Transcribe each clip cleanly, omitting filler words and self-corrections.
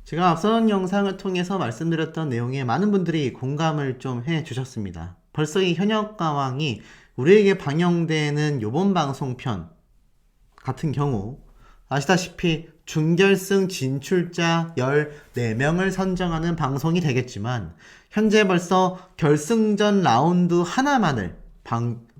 제가 앞선 영상을 통해서 말씀드렸던 내용에 많은 분들이 공감을 좀 해주셨습니다. 벌써 이 현역가왕이 우리에게 방영되는 요번 방송편 같은 경우 아시다시피 준결승 진출자 14명을 선정하는 방송이 되겠지만 현재 벌써 결승전 라운드 하나만을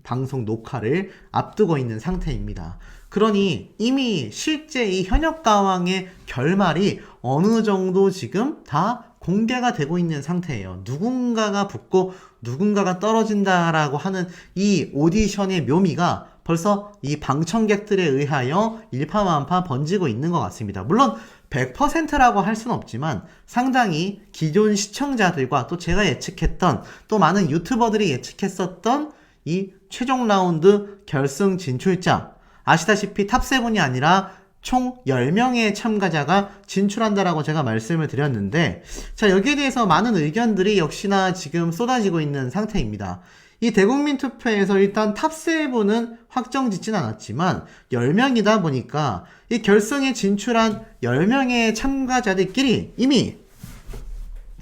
방송 녹화를 앞두고 있는 상태입니다. 그러니 이미 실제 이 현역가왕의 결말이 어느 정도 지금 다 공개가 되고 있는 상태예요. 누군가가 붙고 누군가가 떨어진다라고 하는 이 오디션의 묘미가 벌써 이 방청객들에 의하여 일파만파 번지고 있는 것 같습니다. 물론 100%라고 할 수는 없지만 상당히 기존 시청자들과 또 제가 예측했던 또 많은 유튜버들이 예측했었던 이 최종 라운드 결승 진출자, 아시다시피 탑7이 아니라 총 10명의 참가자가 진출한다라고 제가 말씀을 드렸는데, 자, 여기에 대해서 많은 의견들이 역시나 지금 쏟아지고 있는 상태입니다. 이 대국민 투표에서 일단 탑7은 확정짓진 않았지만 10명이다 보니까 이 결승에 진출한 10명의 참가자들끼리 이미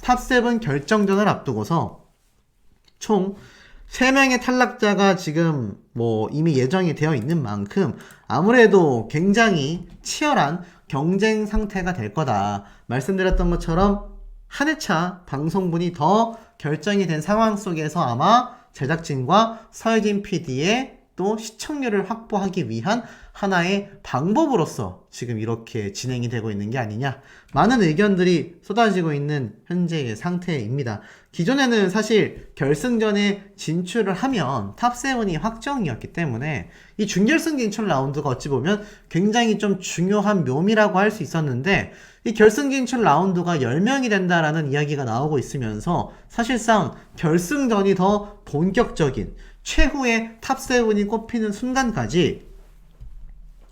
탑7 결정전을 앞두고서 총 3명의 탈락자가 지금 이미 예정이 되어 있는 만큼 아무래도 굉장히 치열한 경쟁 상태가 될 거다. 말씀드렸던 것처럼 한 회차 방송분이 더 결정이 된 상황 속에서 아마 제작진과 서혜진 PD의 또 시청률을 확보하기 위한 하나의 방법으로서 지금 이렇게 진행이 되고 있는 게 아니냐, 많은 의견들이 쏟아지고 있는 현재의 상태입니다. 기존에는 사실 결승전에 진출을 하면 탑7이 확정이었기 때문에 이 준결승 진출 라운드가 어찌 보면 굉장히 좀 중요한 묘미라고 할 수 있었는데, 이 결승 진출 라운드가 10명이 된다라는 이야기가 나오고 있으면서 사실상 결승전이 더 본격적인 최후의 탑7이 꼽히는 순간까지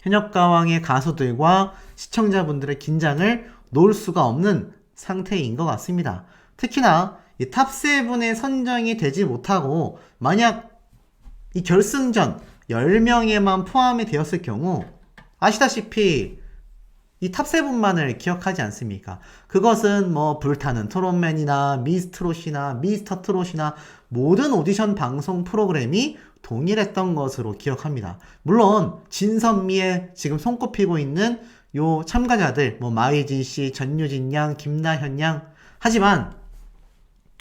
현역가왕의 가수들과 시청자분들의 긴장을 놓을 수가 없는 상태인 것 같습니다. 특히나 이 탑7에 선정이 되지 못하고 만약 이 결승전 10명에만 포함이 되었을 경우 아시다시피 이 탑7만을 기억하지 않습니까? 그것은 불타는 트롯맨이나 미스트롯이나 미스터트롯이나 모든 오디션 방송 프로그램이 동일했던 것으로 기억합니다. 물론 진선미의 지금 손꼽히고 있는 요 참가자들 마이진씨, 전유진 양, 김나현 양, 하지만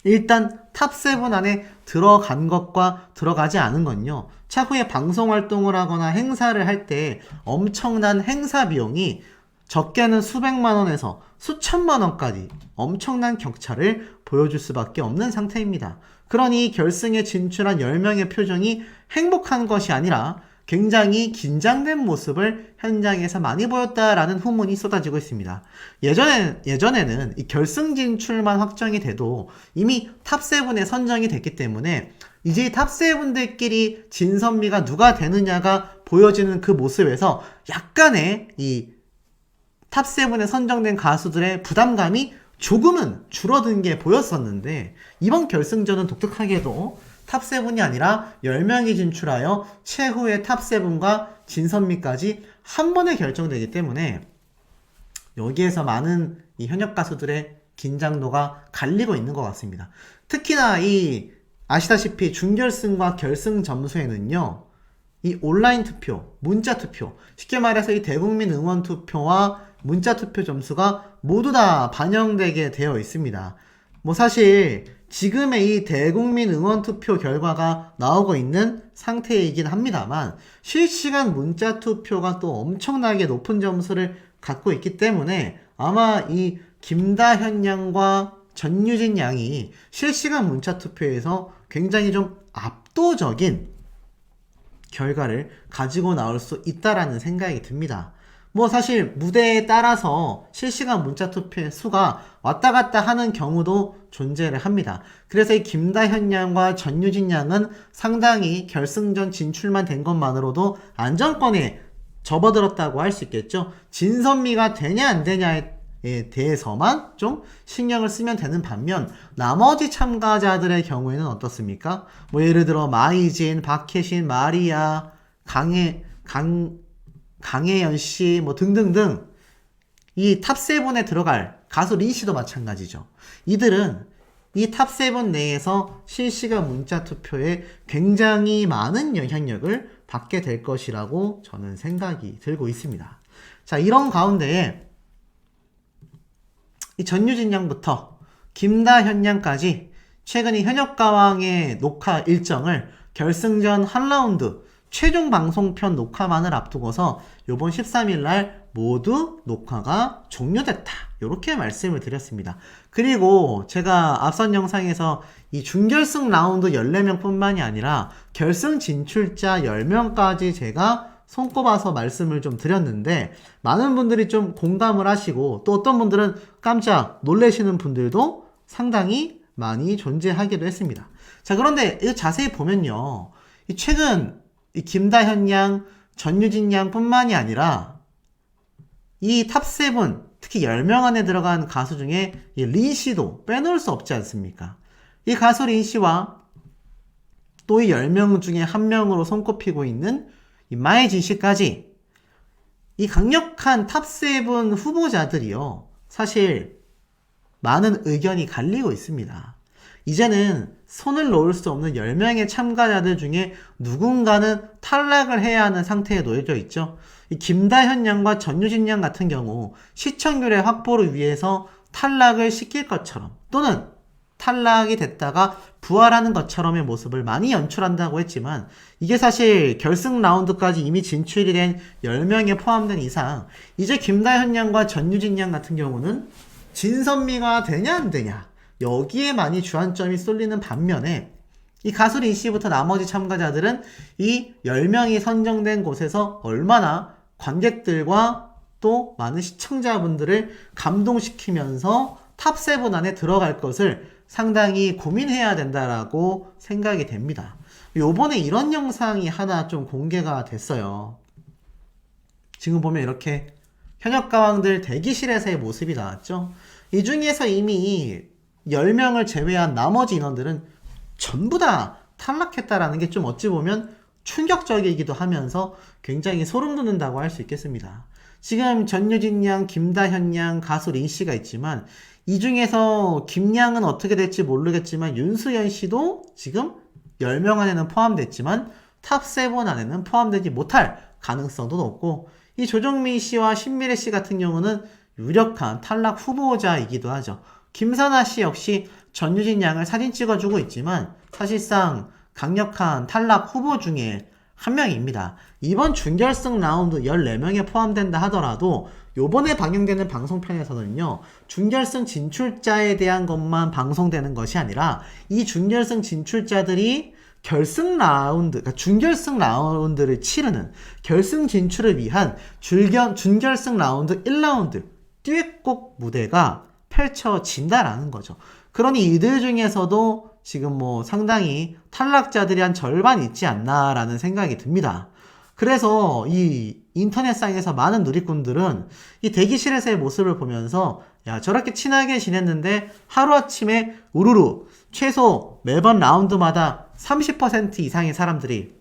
일단 탑7 안에 들어간 것과 들어가지 않은 건요, 차후에 방송 활동을 하거나 행사를 할 때 엄청난 행사 비용이 적게는 수백만 원에서 수천만 원까지 엄청난 격차를 보여줄 수밖에 없는 상태입니다. 그러니 결승에 진출한 10명의 표정이 행복한 것이 아니라 굉장히 긴장된 모습을 현장에서 많이 보였다라는 후문이 쏟아지고 있습니다. 예전에는 이 결승 진출만 확정이 돼도 이미 탑7에 선정이 됐기 때문에 이제 탑7들끼리 진선미가 누가 되느냐가 보여지는 그 모습에서 약간의 이 탑7에 선정된 가수들의 부담감이 조금은 줄어든 게 보였었는데, 이번 결승전은 독특하게도 탑7이 아니라 10명이 진출하여 최후의 탑7과 진선미까지 한 번에 결정되기 때문에 여기에서 많은 이 현역 가수들의 긴장도가 갈리고 있는 것 같습니다. 특히나 이 아시다시피 준결승과 결승 점수에는요, 이 온라인 투표, 문자 투표, 쉽게 말해서 이 대국민 응원 투표와 문자 투표 점수가 모두 다 반영되게 되어 있습니다. 사실 지금의 이 대국민 응원 투표 결과가 나오고 있는 상태이긴 합니다만 실시간 문자 투표가 또 엄청나게 높은 점수를 갖고 있기 때문에 아마 이 김다현 양과 전유진 양이 실시간 문자 투표에서 굉장히 좀 압도적인 결과를 가지고 나올 수 있다라는 생각이 듭니다. 사실 무대에 따라서 실시간 문자 투표의 수가 왔다 갔다 하는 경우도 존재를 합니다. 그래서 이 김다현 양과 전유진 양은 상당히 결승전 진출만 된 것만으로도 안정권에 접어들었다고 할 수 있겠죠. 진선미가 되냐 안 되냐에 대해서만 좀 신경을 쓰면 되는 반면 나머지 참가자들의 경우에는 어떻습니까? 예를 들어 마이진, 박혜신, 마리아, 강혜연 씨 등등등 이 탑7에 들어갈 가수 린씨도 마찬가지죠. 이들은 이 탑7 내에서 실시간 문자 투표에 굉장히 많은 영향력을 받게 될 것이라고 저는 생각이 들고 있습니다. 자, 이런 가운데에 이 전유진 양부터 김다현 양까지 최근 이 현역가왕의 녹화 일정을 결승전 한 라운드 최종 방송편 녹화만을 앞두고서 요번 13일 날 모두 녹화가 종료됐다. 이렇게 말씀을 드렸습니다. 그리고 제가 앞선 영상에서 이 준결승 라운드 14명 뿐만이 아니라 결승 진출자 10명까지 제가 손꼽아서 말씀을 좀 드렸는데 많은 분들이 좀 공감을 하시고 또 어떤 분들은 깜짝 놀라시는 분들도 상당히 많이 존재하기도 했습니다. 자, 그런데 이거 자세히 보면요. 이 최근 이 김다현 양, 전유진 양 뿐만이 아니라 이 탑7 특히 10명 안에 들어간 가수 중에 이 린씨도 빼놓을 수 없지 않습니까? 이 가수 린씨와 또 이 10명 중에 한 명으로 손꼽히고 있는 이 마혜진 씨까지 이 강력한 탑7 후보자들이요. 사실 많은 의견이 갈리고 있습니다. 이제는 손을 놓을 수 없는 10명의 참가자들 중에 누군가는 탈락을 해야 하는 상태에 놓여져 있죠. 이 김다현 양과 전유진 양 같은 경우 시청률의 확보를 위해서 탈락을 시킬 것처럼 또는 탈락이 됐다가 부활하는 것처럼의 모습을 많이 연출한다고 했지만 이게 사실 결승 라운드까지 이미 진출이 된 10명에 포함된 이상 이제 김다현 양과 전유진 양 같은 경우는 진선미가 되냐 안 되냐 여기에 많이 주안점이 쏠리는 반면에 이 가수 린씨부터 나머지 참가자들은 이 10명이 선정된 곳에서 얼마나 관객들과 또 많은 시청자분들을 감동시키면서 탑7 안에 들어갈 것을 상당히 고민해야 된다라고 생각이 됩니다. 요번에 이런 영상이 하나 좀 공개가 됐어요. 지금 보면 이렇게 현역가왕들 대기실에서의 모습이 나왔죠. 이 중에서 이미 10명을 제외한 나머지 인원들은 전부 다 탈락했다라는 게 좀 어찌 보면 충격적이기도 하면서 굉장히 소름 돋는다고 할 수 있겠습니다. 지금 전유진 양, 김다현 양, 가수 린씨가 있지만 이 중에서 김양은 어떻게 될지 모르겠지만 윤수연 씨도 지금 10명 안에는 포함됐지만 탑7 안에는 포함되지 못할 가능성도 높고 이 조정민 씨와 신미래 씨 같은 경우는 유력한 탈락 후보자이기도 하죠. 김선아 씨 역시 전유진 양을 사진 찍어주고 있지만 사실상 강력한 탈락 후보 중에 한 명입니다. 이번 준결승 라운드 14명에 포함된다 하더라도 요번에 방영되는 방송편에서는요 준결승 진출자에 대한 것만 방송되는 것이 아니라 이 준결승 진출자들이 결승 라운드, 그러니까 준결승 라운드를 치르는 결승 진출을 위한 준결승 라운드 1라운드 듀엣곡 무대가 펼쳐진다라는 거죠. 그러니 이들 중에서도 지금 뭐 상당히 탈락자들이 한 절반 있지 않나라는 생각이 듭니다. 그래서 이 인터넷상에서 많은 누리꾼들은 이 대기실에서의 모습을 보면서 야 저렇게 친하게 지냈는데 하루아침에 우르르 최소 매번 라운드마다 30% 이상의 사람들이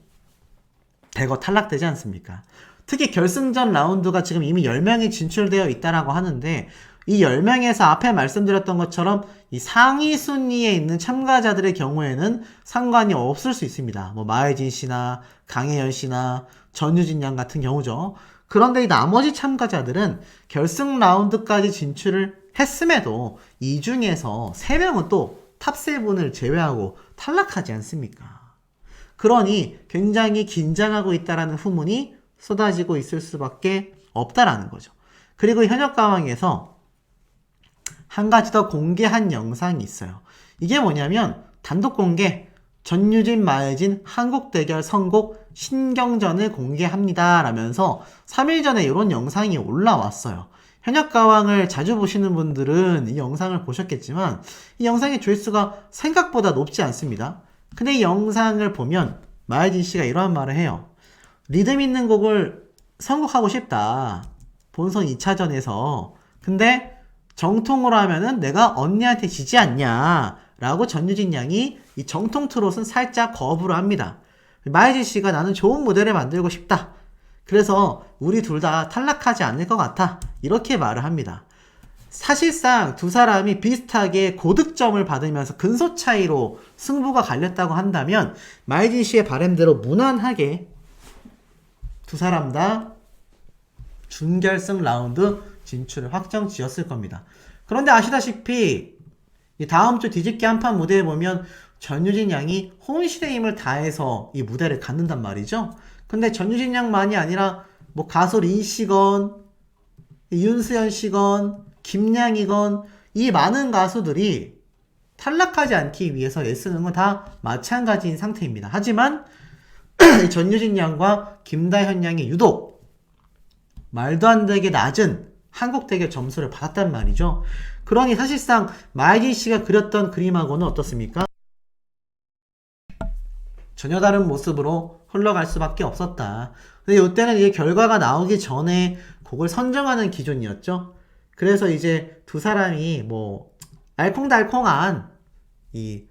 대거 탈락되지 않습니까? 특히 결승전 라운드가 지금 이미 10명이 진출되어 있다라고 하는데 이 10명에서 앞에 말씀드렸던 것처럼 이 상위 순위에 있는 참가자들의 경우에는 상관이 없을 수 있습니다. 뭐 마혜진 씨나 강혜연 씨나 전유진 양 같은 경우죠. 그런데 이 나머지 참가자들은 결승 라운드까지 진출을 했음에도 이 중에서 3명은 또 탑7을 제외하고 탈락하지 않습니까? 그러니 굉장히 긴장하고 있다라는 후문이 쏟아지고 있을 수밖에 없다라는 거죠. 그리고 현역가왕에서 한 가지 더 공개한 영상이 있어요. 이게 뭐냐면 단독 공개 전유진 마혜진 한국대결 선곡 신경전을 공개합니다 라면서 3일 전에 이런 영상이 올라왔어요. 현역가왕을 자주 보시는 분들은 이 영상을 보셨겠지만 이 영상의 조회수가 생각보다 높지 않습니다. 근데 이 영상을 보면 마혜진 씨가 이러한 말을 해요. 리듬 있는 곡을 선곡하고 싶다. 본선 2차전에서. 근데 정통으로 하면은 내가 언니한테 지지 않냐 라고 전유진 양이 이 정통 트롯은 살짝 거부를 합니다. 마혜진 씨가 나는 좋은 무대를 만들고 싶다. 그래서 우리 둘 다 탈락하지 않을 것 같아. 이렇게 말을 합니다. 사실상 두 사람이 비슷하게 고득점을 받으면서 근소 차이로 승부가 갈렸다고 한다면 마이진 씨의 바람대로 무난하게 두 사람 다 준결승 라운드 진출을 확정 지었을 겁니다. 그런데 아시다시피 이 다음 주 뒤집기 한판 무대에 보면 전유진 양이 혼신의 힘을 다해서 이 무대를 갖는단 말이죠. 근데 전유진 양만이 아니라 뭐 가수 린씨건 윤수연 씨건 김양이건 이 많은 가수들이 탈락하지 않기 위해서 애쓰는 건 다 마찬가지인 상태입니다. 하지만 전유진 양과 김다현 양이 유독 말도 안 되게 낮은 한국 대결 점수를 받았단 말이죠. 그러니 사실상 마이진 씨가 그렸던 그림하고는 어떻습니까? 전혀 다른 모습으로 흘러갈 수밖에 없었다. 근데 이때는 이제 결과가 나오기 전에 곡을 선정하는 기준이었죠. 그래서 이제 두 사람이 뭐 알콩달콩한 이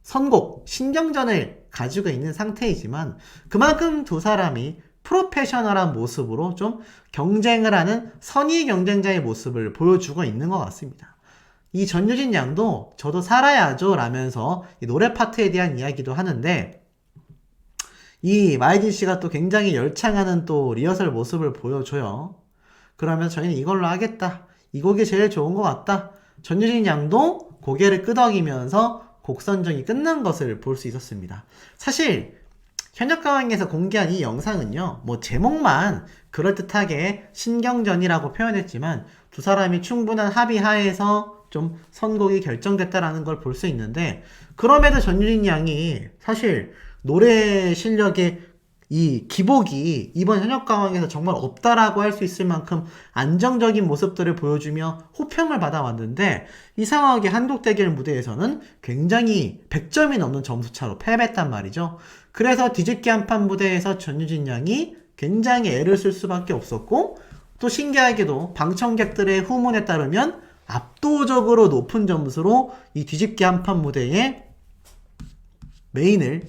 선곡, 신경전을 가지고 있는 상태이지만 그만큼 두 사람이 프로페셔널한 모습으로 좀 경쟁을 하는 선의 경쟁자의 모습을 보여주고 있는 것 같습니다. 이 전유진 양도 저도 살아야죠 라면서 이 노래 파트에 대한 이야기도 하는데 이 마이진 씨가 또 굉장히 열창하는 또 리허설 모습을 보여줘요. 그러면 저희는 이걸로 하겠다. 이 곡이 제일 좋은 것 같다. 전유진 양도 고개를 끄덕이면서 곡 선정이 끝난 것을 볼 수 있었습니다. 사실 현역가왕에서 공개한 이 영상은요, 뭐 제목만 그럴듯하게 신경전이라고 표현했지만 두 사람이 충분한 합의 하에서 좀 선곡이 결정됐다라는 걸 볼 수 있는데 그럼에도 전유진 양이 사실 노래 실력의 이 기복이 이번 현역가왕에서 정말 없다라고 할 수 있을 만큼 안정적인 모습들을 보여주며 호평을 받아왔는데 이상하게 한국 대결 무대에서는 굉장히 100점이 넘는 점수차로 패배했단 말이죠. 그래서 뒤집기 한판 무대에서 전유진 양이 굉장히 애를 쓸 수밖에 없었고 또 신기하게도 방청객들의 후문에 따르면 압도적으로 높은 점수로 이 뒤집기 한판 무대에 메인을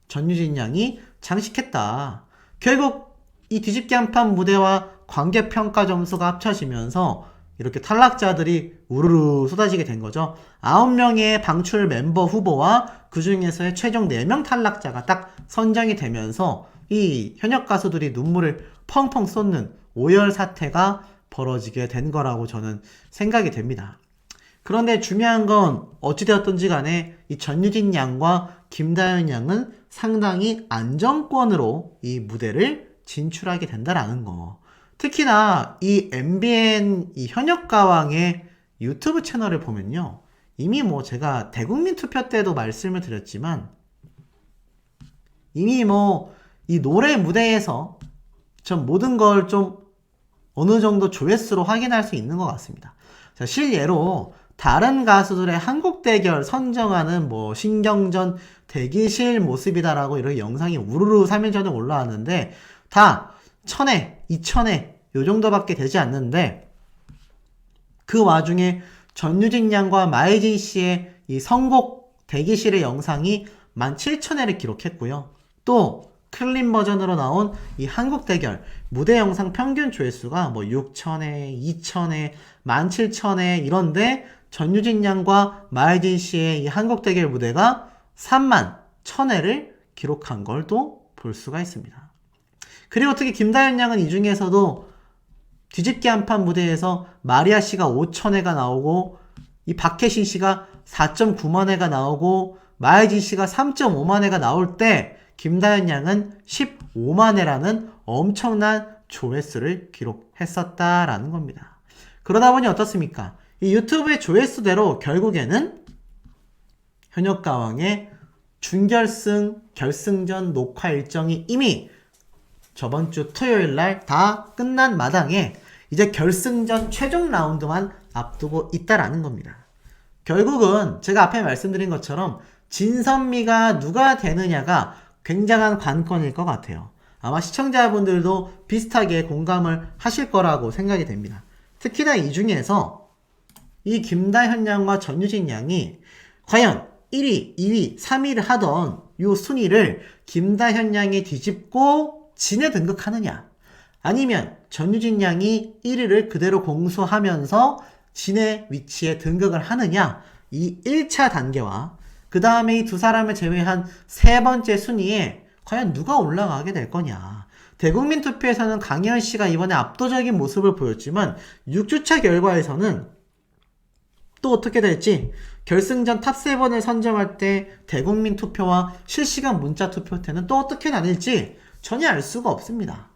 전유진 양이 장식했다. 결국 이 뒤집기 한판 무대와 관객평가 점수가 합쳐지면서 이렇게 탈락자들이 우르르 쏟아지게 된 거죠. 9명의 방출 멤버 후보와 그 중에서의 최종 4명 탈락자가 딱 선정이 되면서 이 현역 가수들이 눈물을 펑펑 쏟는 오열 사태가 벌어지게 된 거라고 저는 생각이 됩니다. 그런데 중요한 건 어찌되었던지 간에 이 전유진 양과 김다현 양은 상당히 안정권으로 이 무대를 진출하게 된다라는 거. 특히나 이 MBN 이 현역가왕의 유튜브 채널을 보면요. 이미 뭐 제가 대국민 투표 때도 말씀을 드렸지만 이미 뭐 이 노래 무대에서 전 모든 걸 좀 어느 정도 조회수로 확인할 수 있는 것 같습니다. 자, 실예로 다른 가수들의 한국 대결 선정하는 뭐 신경전 대기실 모습이다라고 이렇게 영상이 우르르 3일 전에 올라왔는데 다 1000회, 2000회 요 정도밖에 되지 않는데 그 와중에 전유진 양과 마이진 씨의 이 선곡 대기실의 영상이 17,000회를 기록했고요. 또 클린 버전으로 나온 이 한국 대결 무대 영상 평균 조회수가 뭐 6,000회, 2,000회, 17,000회 이런데 전유진 양과 마이진 씨의 이 한국 대결 무대가 31,000회를 기록한 걸 또 볼 수가 있습니다. 그리고 특히 김다현 양은 이 중에서도 뒤집기 한판 무대에서 마리아 씨가 5,000회가 나오고 이 박혜신 씨가 4.9만 회가 나오고 마이진 씨가 3.5만 회가 나올 때 김다현 양은 15만 회라는 엄청난 조회수를 기록했었다라는 겁니다. 그러다 보니 어떻습니까? 이 유튜브의 조회수대로 결국에는 현역가왕의 준결승, 결승전 녹화 일정이 이미 저번 주 토요일 날 다 끝난 마당에 이제 결승전 최종 라운드만 앞두고 있다라는 겁니다. 결국은 제가 앞에 말씀드린 것처럼 진선미가 누가 되느냐가 굉장한 관건일 것 같아요. 아마 시청자분들도 비슷하게 공감을 하실 거라고 생각이 됩니다. 특히나 이 중에서 이 김다현 양과 전유진 양이 과연 1위, 2위, 3위를 하던 이 순위를 김다현 양이 뒤집고 진에 등극하느냐 아니면 전유진 양이 1위를 그대로 공수하면서 진의 위치에 등극을 하느냐, 이 1차 단계와 그 다음에 이 두 사람을 제외한 세 번째 순위에 과연 누가 올라가게 될 거냐. 대국민 투표에서는 강희연 씨가 이번에 압도적인 모습을 보였지만 6주차 결과에서는 또 어떻게 될지, 결승전 탑7을 선정할 때 대국민 투표와 실시간 문자 투표 때는 또 어떻게 나뉠지 전혀 알 수가 없습니다.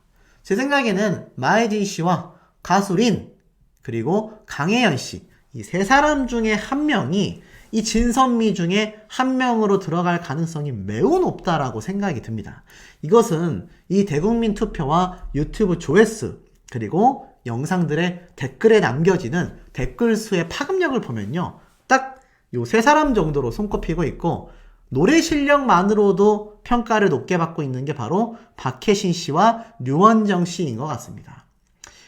제 생각에는 마혜진 씨와 가수린 그리고 강혜연 씨, 이 세 사람 중에 한 명이 이 진선미 중에 한 명으로 들어갈 가능성이 매우 높다라고 생각이 듭니다. 이것은 이 대국민 투표와 유튜브 조회수 그리고 영상들의 댓글에 남겨지는 댓글 수의 파급력을 보면요, 딱 요 세 사람 정도로 손꼽히고 있고, 노래 실력만으로도 평가를 높게 받고 있는 게 바로 박혜신 씨와 류원정 씨인 것 같습니다.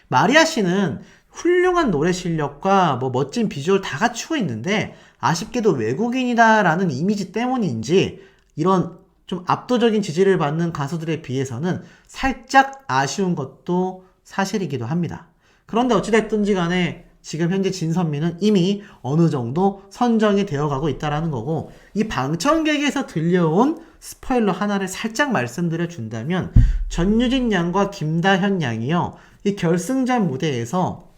마리아 씨는 훌륭한 노래 실력과 멋진 비주얼 다 갖추고 있는데 아쉽게도 외국인이다라는 이미지 때문인지 이런 좀 압도적인 지지를 받는 가수들에 비해서는 살짝 아쉬운 것도 사실이기도 합니다. 그런데 어찌됐든지 간에 지금 현재 진선미는 이미 어느 정도 선정이 되어가고 있다는 거고, 이 방청객에서 들려온 스포일러 하나를 살짝 말씀드려 준다면 전유진 양과 김다현 양이요, 이 결승전 무대에서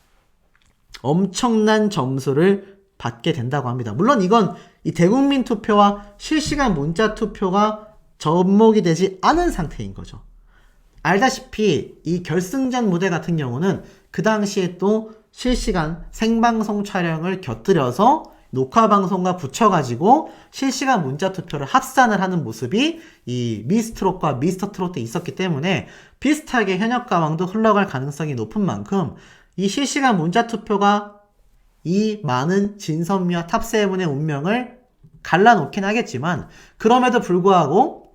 엄청난 점수를 받게 된다고 합니다. 물론 이건 이 대국민 투표와 실시간 문자 투표가 접목이 되지 않은 상태인 거죠. 알다시피 이 결승전 무대 같은 경우는 그 당시에 또 실시간 생방송 촬영을 곁들여서 녹화방송과 붙여가지고 실시간 문자 투표를 합산을 하는 모습이 이 미스트롯과 미스터트롯 때 있었기 때문에 비슷하게 현역가왕도 흘러갈 가능성이 높은 만큼 이 실시간 문자 투표가 이 많은 진선미와 탑7의 운명을 갈라놓긴 하겠지만, 그럼에도 불구하고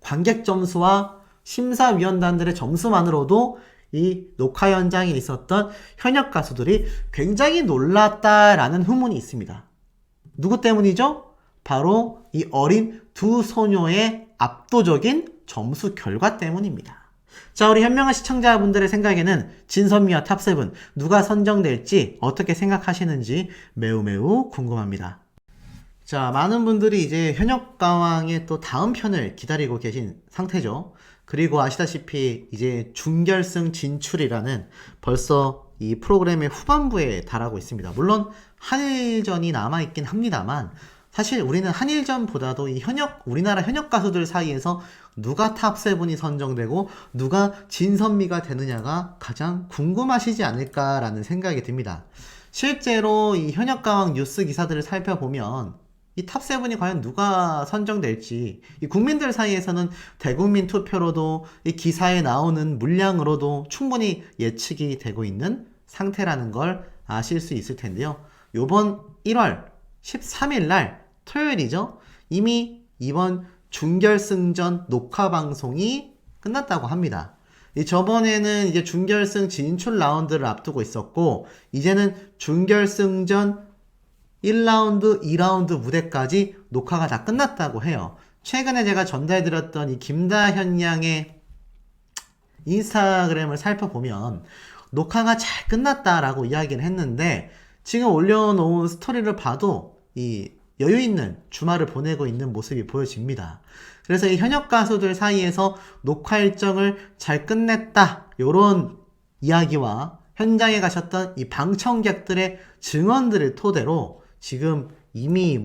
관객 점수와 심사위원단들의 점수만으로도 이 녹화 현장에 있었던 현역 가수들이 굉장히 놀랐다라는 후문이 있습니다. 누구 때문이죠? 바로 이 어린 두 소녀의 압도적인 점수 결과 때문입니다. 자, 우리 현명한 시청자분들의 생각에는 진선미와 탑7 누가 선정될지 어떻게 생각하시는지 매우 궁금합니다. 자, 많은 분들이 이제 현역가왕의 또 다음 편을 기다리고 계신 상태죠. 그리고 아시다시피 이제 준결승 진출이라는 벌써 이 프로그램의 후반부에 달하고 있습니다. 물론 한일전이 남아있긴 합니다만 사실 우리는 한일전보다도 이 우리나라 현역 가수들 사이에서 누가 탑7이 선정되고 누가 진선미가 되느냐가 가장 궁금하시지 않을까라는 생각이 듭니다. 실제로 이 현역가왕 뉴스 기사들을 살펴보면 이 탑7이 과연 누가 선정될지, 이 국민들 사이에서는 대국민 투표로도 이 기사에 나오는 물량으로도 충분히 예측이 되고 있는 상태라는 걸 아실 수 있을 텐데요. 요번 1월 13일 날 토요일이죠. 이미 이번 준결승전 녹화 방송이 끝났다고 합니다. 저번에는 이제 준결승 진출 라운드를 앞두고 있었고, 이제는 준결승전 1라운드, 2라운드 무대까지 녹화가 다 끝났다고 해요. 최근에 제가 전달드렸던 이 김다현 양의 인스타그램을 살펴보면 녹화가 잘 끝났다라고 이야기를 했는데, 지금 올려놓은 스토리를 봐도 이 여유있는 주말을 보내고 있는 모습이 보여집니다. 그래서 이 현역 가수들 사이에서 녹화 일정을 잘 끝냈다, 요런 이야기와 현장에 가셨던 이 방청객들의 증언들을 토대로 지금 이미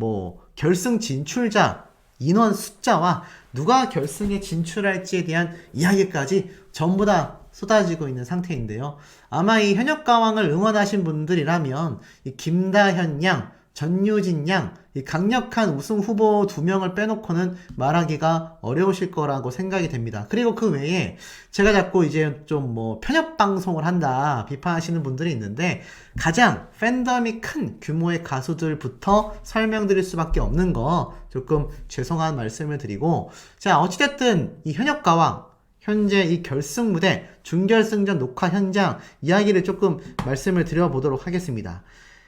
결승 진출자 인원 숫자와 누가 결승에 진출할지에 대한 이야기까지 전부 다 쏟아지고 있는 상태인데요. 아마 이 현역가왕을 응원하신 분들이라면 이 김다현 양, 전유진 양, 이 강력한 우승 후보 2명을 빼놓고는 말하기가 어려우실 거라고 생각이 됩니다. 그리고 그 외에 제가 자꾸 이제 좀 편협 방송을 한다 비판하시는 분들이 있는데, 가장 팬덤이 큰 규모의 가수들부터 설명드릴 수밖에 없는 거 조금 죄송한 말씀을 드리고, 자, 어찌됐든 이 현역가왕 현재 이 결승 무대 준결승전 녹화 현장 이야기를 조금 말씀을 드려보도록 하겠습니다.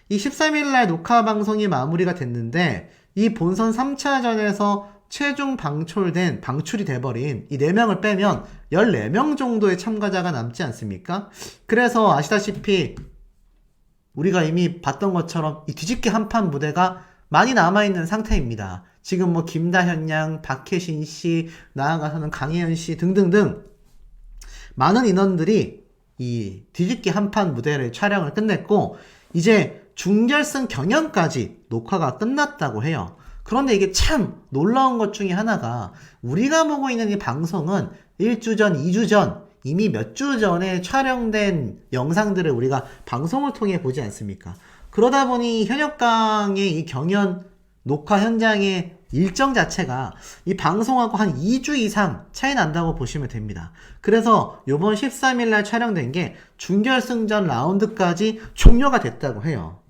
이 13일날 녹화 방송이 마무리가 됐는데, 이 본선 3차전에서 최종 방출이 돼버린 이 4명을 빼면 14명 정도의 참가자가 남지 않습니까? 그래서 아시다시피 우리가 이미 봤던 것처럼 이 뒤집기 한판 무대가 많이 남아있는 상태입니다. 지금 뭐 김다현 양, 박혜신 씨, 나아가서는 강혜연 씨 등등등 많은 인원들이 이 뒤집기 한판 무대를 촬영을 끝냈고 이제 중결승 경연까지 녹화가 끝났다고 해요. 그런데 이게 참 놀라운 것 중에 하나가 우리가 보고 있는 이 방송은 1주 전, 2주 전 이미 몇 주 전에 촬영된 영상들을 우리가 방송을 통해 보지 않습니까? 그러다 보니 현역강의 이 경연 녹화 현장의 일정 자체가 이 방송하고 한 2주 이상 차이 난다고 보시면 됩니다. 그래서 요번 13일날 촬영된 게 준결승전 라운드까지 종료가 됐다고 해요.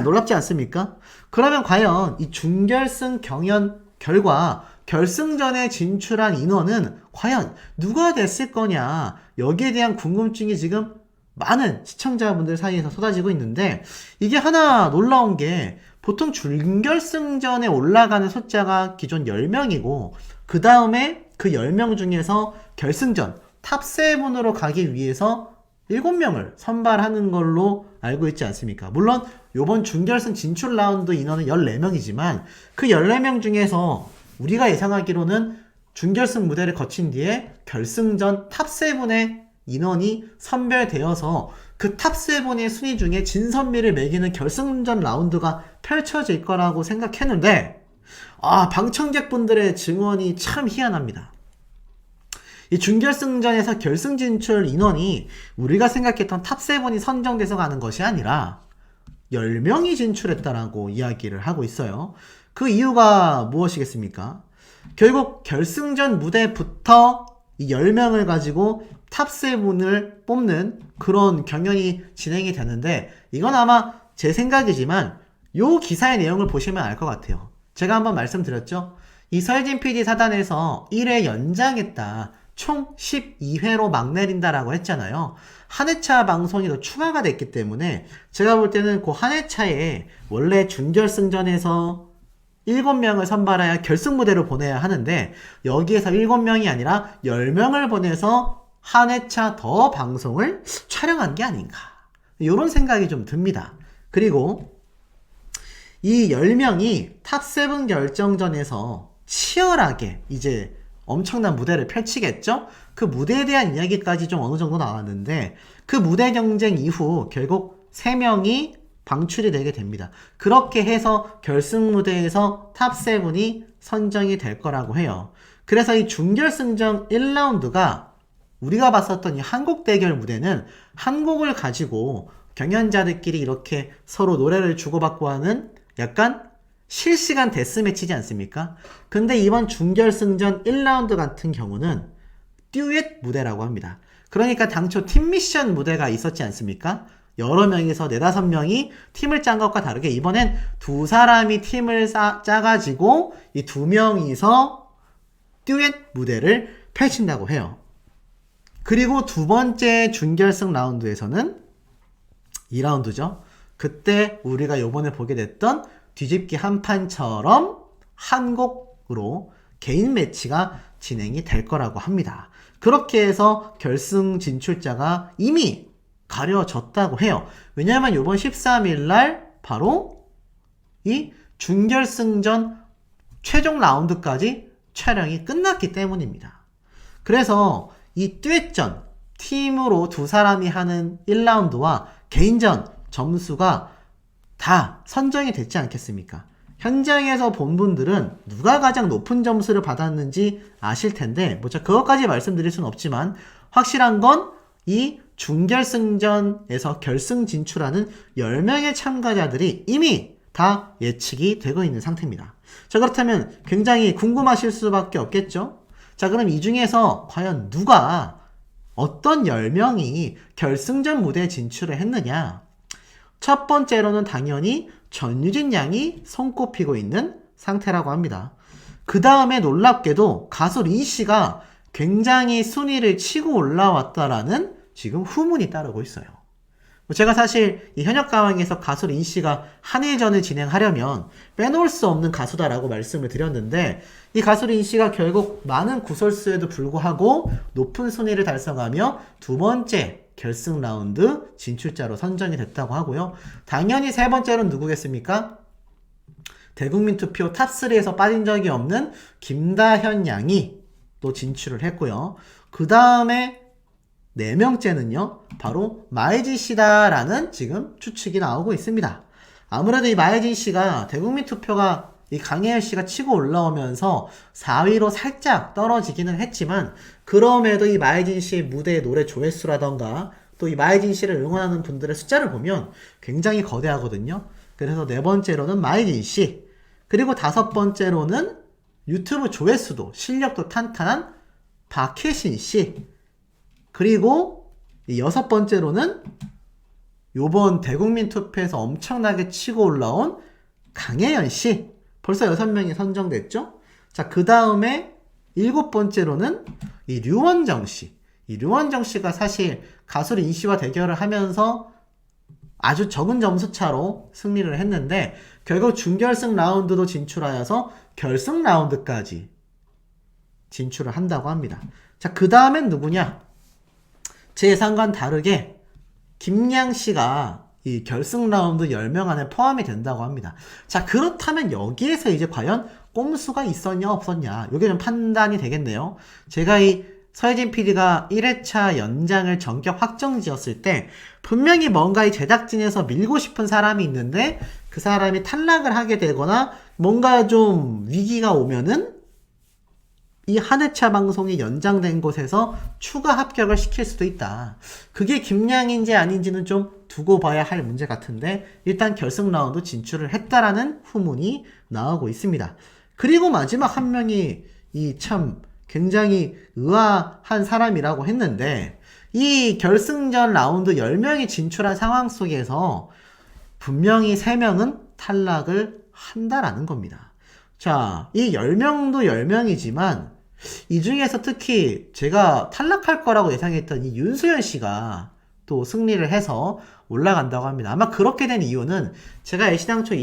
놀랍지 않습니까? 그러면 과연 이 준결승 경연 결과 결승전에 진출한 인원은 과연 누가 됐을 거냐, 여기에 대한 궁금증이 지금 많은 시청자분들 사이에서 쏟아지고 있는데 이게 하나 놀라운 게 보통 준결승전에 올라가는 숫자가 기존 10명이고 그 다음에 그 10명 중에서 결승전 탑7으로 가기 위해서 7명을 선발하는 걸로 알고 있지 않습니까? 물론 요번 준결승 진출 라운드 인원은 14명이지만 그 14명 중에서 우리가 예상하기로는 준결승 무대를 거친 뒤에 결승전 탑7의 인원이 선별되어서 그 탑7의 순위 중에 진선미를 매기는 결승전 라운드가 펼쳐질 거라고 생각했는데 방청객분들의 증언이 참 희한합니다. 이 준결승전에서 결승 진출 인원이 우리가 생각했던 탑7이 선정돼서 가는 것이 아니라 10명이 진출했다라고 이야기를 하고 있어요. 그 이유가 무엇이겠습니까? 결국 결승전 무대부터 이 10명을 가지고 탑7을 뽑는 그런 경연이 진행이 되는데 이건 아마 제 생각이지만 요 기사의 내용을 보시면 알 것 같아요. 제가 한번 말씀드렸죠? 이 서혜진 PD 사단에서 1회 연장했다. 총 12회로 막 내린다라고 했잖아요. 한 회차 방송이 더 추가가 됐기 때문에 제가 볼 때는 그 한 회차에 원래 준결승전에서 7명을 선발하여 결승 무대로 보내야 하는데 여기에서 7명이 아니라 10명을 보내서 한 회차 더 방송을 촬영한 게 아닌가, 이런 생각이 좀 듭니다. 그리고 이 10명이 탑7 결정전에서 치열하게 이제 엄청난 무대를 펼치겠죠? 그 무대에 대한 이야기까지 좀 어느 정도 나왔는데 그 무대 경쟁 이후 결국 3명이 방출이 되게 됩니다. 그렇게 해서 결승 무대에서 탑7이 선정이 될 거라고 해요. 그래서 이 준결승전 1라운드가 우리가 봤었던 이 한국 대결 무대는 한 곡을 가지고 경연자들끼리 이렇게 서로 노래를 주고받고 하는 약간 실시간 데스매치지 않습니까? 근데 이번 준결승전 1라운드 같은 경우는 듀엣 무대라고 합니다. 그러니까 당초 팀 미션 무대가 있었지 않습니까? 여러 명이서 4-5명이 팀을 짠 것과 다르게 이번엔 두 사람이 팀을 짜가지고 이 두 명이서 듀엣 무대를 펼친다고 해요. 그리고 두 번째 준결승 라운드에서는 2라운드죠. 그때 우리가 요번에 보게 됐던 뒤집기 한판처럼 한 곡으로 개인 매치가 진행이 될 거라고 합니다. 그렇게 해서 결승 진출자가 이미 가려졌다고 해요. 왜냐하면 이번 13일날 바로 이 준결승전 최종 라운드까지 촬영이 끝났기 때문입니다. 그래서 이 듀엣전, 팀으로 두 사람이 하는 1라운드와 개인전 점수가 다 선정이 됐지 않겠습니까? 현장에서 본 분들은 누가 가장 높은 점수를 받았는지 아실 텐데 그것까지 말씀드릴 수는 없지만 확실한 건 이 준결승전에서 결승 진출하는 10명의 참가자들이 이미 다 예측이 되고 있는 상태입니다. 자, 그렇다면 굉장히 궁금하실 수밖에 없겠죠? 자, 그럼 이 중에서 과연 누가 어떤 10명이 결승전 무대에 진출을 했느냐? 첫 번째로는 당연히 전유진 양이 손꼽히고 있는 상태라고 합니다. 그 다음에 놀랍게도 가수 린 씨가 굉장히 순위를 치고 올라왔다라는 지금 후문이 따르고 있어요. 제가 사실 이 현역가왕에서 가수 린 씨가 한일전을 진행하려면 빼놓을 수 없는 가수다라고 말씀을 드렸는데 이 가수 린 씨가 결국 많은 구설수에도 불구하고 높은 순위를 달성하며 두 번째 결승 라운드 진출자로 선정이 됐다고 하고요. 당연히 세 번째로는 누구겠습니까? 대국민 투표 탑3에서 빠진 적이 없는 김다현 양이 또 진출을 했고요. 그 다음에 네 명째는요, 바로 마혜진 씨다라는 지금 추측이 나오고 있습니다. 아무래도 이 마혜진 씨가 대국민 투표가 이 강혜연 씨가 치고 올라오면서 4위로 살짝 떨어지기는 했지만, 그럼에도 이 마혜진 씨의 무대의 노래 조회수라던가 또 이 마혜진 씨를 응원하는 분들의 숫자를 보면 굉장히 거대하거든요. 그래서 네 번째로는 마혜진 씨, 그리고 다섯 번째로는 유튜브 조회수도 실력도 탄탄한 박혜신 씨, 그리고 여섯 번째로는 요번 대국민 투표에서 엄청나게 치고 올라온 강혜연 씨. 벌써 6명이 선정됐죠? 자, 그 다음에 일곱 번째로는 이 류원정 씨. 이 류원정 씨가 사실 가수 린 씨와 대결을 하면서 아주 적은 점수 차로 승리를 했는데, 결국 준결승 라운드도 진출하여서 결승 라운드까지 진출을 한다고 합니다. 자, 그 다음엔 누구냐? 제 예상과는 다르게 김양 씨가 이 결승 라운드 10명 안에 포함이 된다고 합니다. 자, 그렇다면 여기에서 이제 과연 꼼수가 있었냐 없었냐, 이게 좀 판단이 되겠네요. 제가 이 서혜진 PD가 1회차 연장을 전격 확정 지었을 때 분명히 뭔가 이 제작진에서 밀고 싶은 사람이 있는데 그 사람이 탈락을 하게 되거나 뭔가 좀 위기가 오면은 이 한 회차 방송이 연장된 곳에서 추가 합격을 시킬 수도 있다. 그게 김양인지 아닌지는 좀 두고 봐야 할 문제 같은데, 일단 결승 라운드 진출을 했다라는 후문이 나오고 있습니다. 그리고 마지막 한 명이 이 참 굉장히 의아한 사람이라고 했는데, 이 결승전 라운드 10명이 진출한 상황 속에서 분명히 3명은 탈락을 한다라는 겁니다. 자, 이 10명도 10명이지만 이 중에서 특히 제가 탈락할 거라고 예상했던 이 윤수연 씨가 또 승리를 해서 올라간다고 합니다. 아마 그렇게 된 이유는 제가 애시당초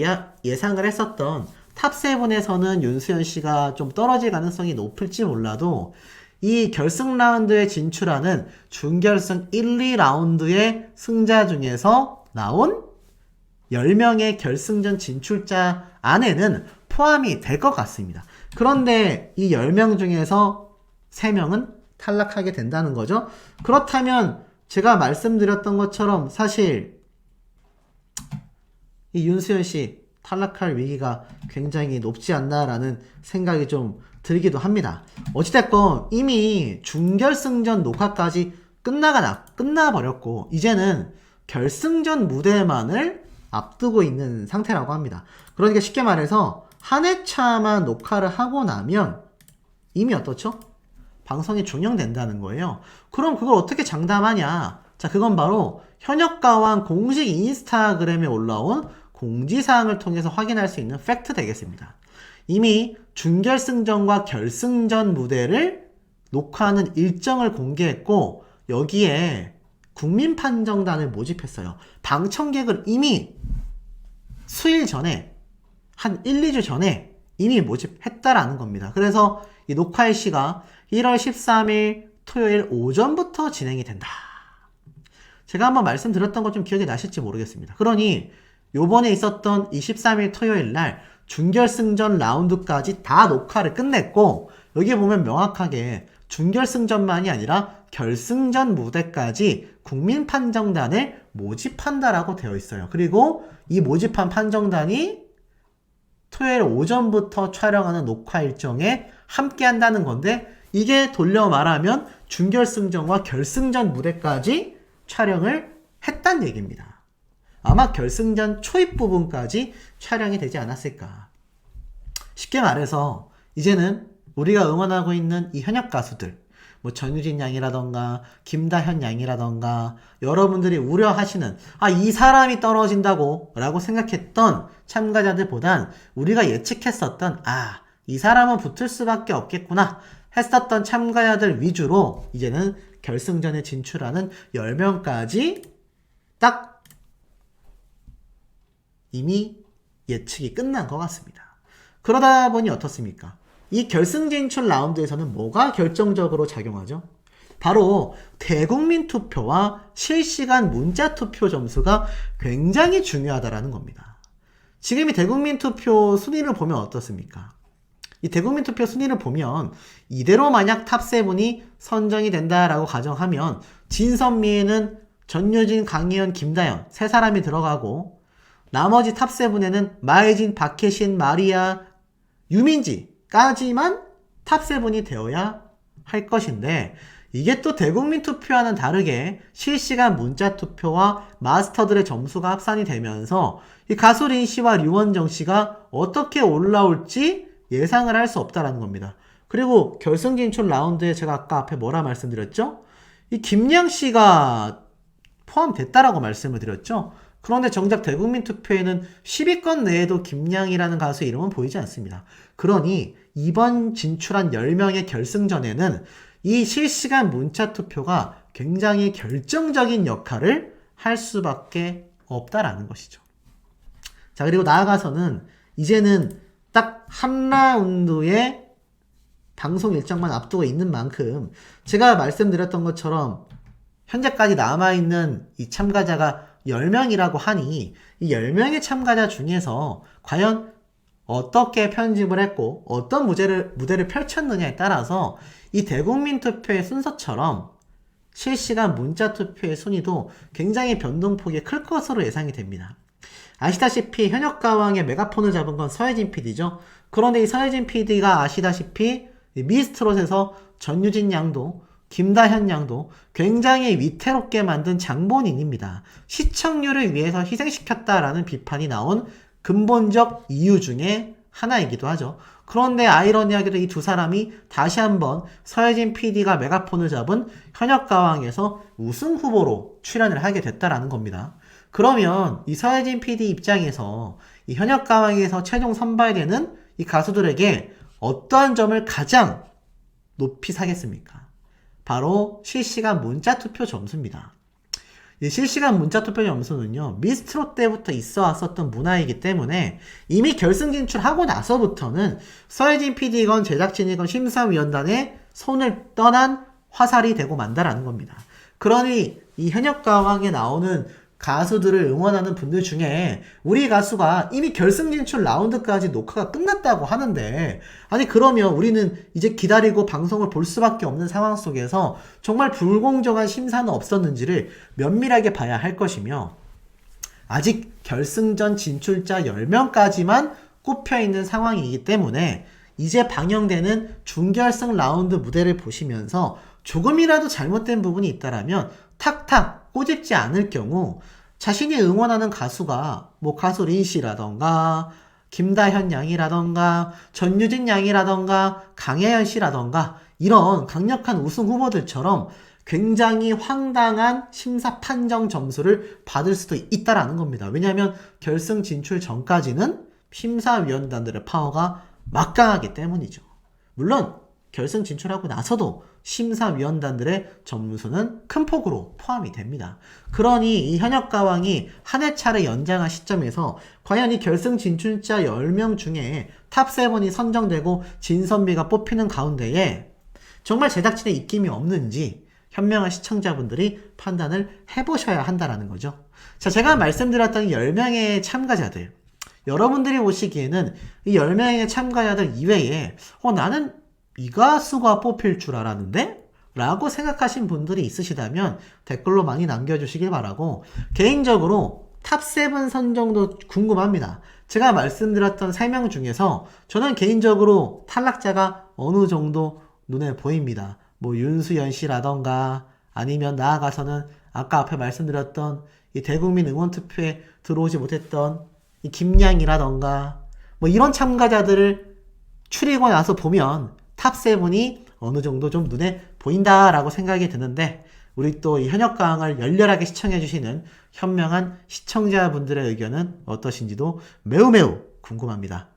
예상을 했었던 탑7에서는 윤수연 씨가 좀 떨어질 가능성이 높을지 몰라도 이 결승 라운드에 진출하는 준결승 1, 2라운드의 승자 중에서 나온 10명의 결승전 진출자 안에는 포함이 될 것 같습니다. 그런데 이 10명 중에서 3명은 탈락하게 된다는 거죠. 그렇다면 제가 말씀드렸던 것처럼 사실 이 윤수연 씨 탈락할 위기가 굉장히 높지 않나라는 생각이 좀 들기도 합니다. 어찌됐건 이미 준결승전 녹화까지 끝나버렸고 이제는 결승전 무대만을 앞두고 있는 상태라고 합니다. 그러니까 쉽게 말해서 한 회차만 녹화를 하고 나면 이미 어떻죠? 방송이 종영된다는 거예요. 그럼 그걸 어떻게 장담하냐? 자, 그건 바로 현역가왕 공식 인스타그램에 올라온 공지사항을 통해서 확인할 수 있는 팩트 되겠습니다. 이미 준결승전과 결승전 무대를 녹화하는 일정을 공개했고 여기에 국민판정단을 모집했어요. 방청객을 이미 수일 전에 한 1, 2주 전에 이미 모집했다라는 겁니다. 그래서 이 녹화의 시가 1월 13일 토요일 오전부터 진행이 된다. 제가 한번 말씀드렸던 것 좀 기억이 나실지 모르겠습니다. 그러니 요번에 있었던 23일 토요일 날 준결승전 라운드까지 다 녹화를 끝냈고 여기 보면 명확하게 준결승전만이 아니라 결승전 무대까지 국민판정단을 모집한다라고 되어 있어요. 그리고 이 모집한 판정단이 토요일 오전부터 촬영하는 녹화 일정에 함께 한다는 건데 이게 돌려 말하면 준결승전과 결승전 무대까지 촬영을 했단 얘기입니다. 아마 결승전 초입 부분까지 촬영이 되지 않았을까. 쉽게 말해서 이제는 우리가 응원하고 있는 이 현역 가수들, 뭐 전유진 양이라던가 김다현 양이라던가 여러분들이 우려하시는 이 사람이 떨어진다고 라고 생각했던 참가자들보단 우리가 예측했었던 이 사람은 붙을 수밖에 없겠구나 했었던 참가자들 위주로 이제는 결승전에 진출하는 10명까지 딱 이미 예측이 끝난 것 같습니다. 그러다 보니 어떻습니까? 이 결승 진출 라운드에서는 뭐가 결정적으로 작용하죠? 바로 대국민 투표와 실시간 문자 투표 점수가 굉장히 중요하다라는 겁니다. 지금 이 대국민 투표 순위를 보면 어떻습니까? 이 대국민 투표 순위를 보면 이대로 만약 탑7이 선정이 된다라고 가정하면 진선미에는 전유진, 강희연, 김다연 세 사람이 들어가고 나머지 탑7에는 마혜진, 박혜신, 마리아, 유민지까지만 탑7이 되어야 할 것인데 이게 또 대국민 투표와는 다르게 실시간 문자 투표와 마스터들의 점수가 합산이 되면서 이 가수 린 씨와 류원정 씨가 어떻게 올라올지 예상을 할 수 없다라는 겁니다. 그리고 결승 진출 라운드에 제가 아까 앞에 뭐라 말씀드렸죠? 이 김양 씨가 포함됐다라고 말씀을 드렸죠? 그런데 정작 대국민 투표에는 10위권 내에도 김양이라는 가수의 이름은 보이지 않습니다. 그러니 이번 진출한 10명의 결승전에는 이 실시간 문자 투표가 굉장히 결정적인 역할을 할 수밖에 없다라는 것이죠. 자, 그리고 나아가서는 이제는 딱 한 라운드의 방송 일정만 앞두고 있는 만큼 제가 말씀드렸던 것처럼 현재까지 남아있는 이 참가자가 10명이라고 하니 이 10명의 참가자 중에서 과연 어떻게 편집을 했고 어떤 무대를 펼쳤느냐에 따라서 이 대국민 투표의 순서처럼 실시간 문자 투표의 순위도 굉장히 변동폭이 클 것으로 예상이 됩니다. 아시다시피 현역가왕의 메가폰을 잡은 건 서혜진 PD죠. 그런데 이 서혜진 PD가 아시다시피 미스트롯에서 전유진 양도 김다현 양도 굉장히 위태롭게 만든 장본인입니다. 시청률을 위해서 희생시켰다라는 비판이 나온 근본적 이유 중에 하나이기도 하죠. 그런데 아이러니하게도 이 두 사람이 다시 한번 서혜진 PD가 메가폰을 잡은 현역가왕에서 우승 후보로 출연을 하게 됐다라는 겁니다. 그러면 이 서혜진 PD 입장에서 이 현역가왕에서 최종 선발되는 이 가수들에게 어떠한 점을 가장 높이 사겠습니까? 바로 실시간 문자 투표 점수입니다. 이 실시간 문자 투표 점수는요, 미스트롯 때부터 있어 왔었던 문화이기 때문에 이미 결승 진출하고 나서부터는 서혜진 PD건 제작진이건 심사위원단의 손을 떠난 화살이 되고 만다라는 겁니다. 그러니 이 현역가왕에 나오는 가수들을 응원하는 분들 중에 우리 가수가 이미 결승 진출 라운드까지 녹화가 끝났다고 하는데 아니 그러면 우리는 이제 기다리고 방송을 볼 수밖에 없는 상황 속에서 정말 불공정한 심사는 없었는지를 면밀하게 봐야 할 것이며 아직 결승전 진출자 10명까지만 꼽혀있는 상황이기 때문에 이제 방영되는 준결승 라운드 무대를 보시면서 조금이라도 잘못된 부분이 있다라면 탁탁 꼬집지 않을 경우 자신이 응원하는 가수가 뭐 가수 린 씨라던가 김다현 양이라던가 전유진 양이라던가 강혜연 씨라던가 이런 강력한 우승 후보들처럼 굉장히 황당한 심사 판정 점수를 받을 수도 있다라는 겁니다. 왜냐하면 결승 진출 전까지는 심사위원단들의 파워가 막강하기 때문이죠. 물론 결승 진출하고 나서도 심사위원단들의 점수는 큰 폭으로 포함이 됩니다. 그러니 이 현역가왕이 한 회차를 연장한 시점에서 과연 이 결승 진출자 10명 중에 탑7이 선정되고 진선미가 뽑히는 가운데에 정말 제작진의 입김이 없는지 현명한 시청자분들이 판단을 해보셔야 한다는 거죠. 자, 제가 말씀드렸던 10명의 참가자들, 여러분들이 보시기에는 이 10명의 참가자들 이외에 나는 이 가수가 뽑힐 줄 알았는데? 라고 생각하신 분들이 있으시다면 댓글로 많이 남겨주시길 바라고, 개인적으로 탑7 선정도 궁금합니다. 제가 말씀드렸던 3명 중에서 저는 개인적으로 탈락자가 어느 정도 눈에 보입니다. 뭐 윤수연 씨라던가 아니면 나아가서는 아까 앞에 말씀드렸던 이 대국민 응원투표에 들어오지 못했던 이 김양이라던가 뭐 이런 참가자들을 추리고 나서 보면 탑7이 어느 정도 좀 눈에 보인다라고 생각이 드는데, 우리 또 이 현역가왕을 열렬하게 시청해주시는 현명한 시청자분들의 의견은 어떠신지도 매우 궁금합니다.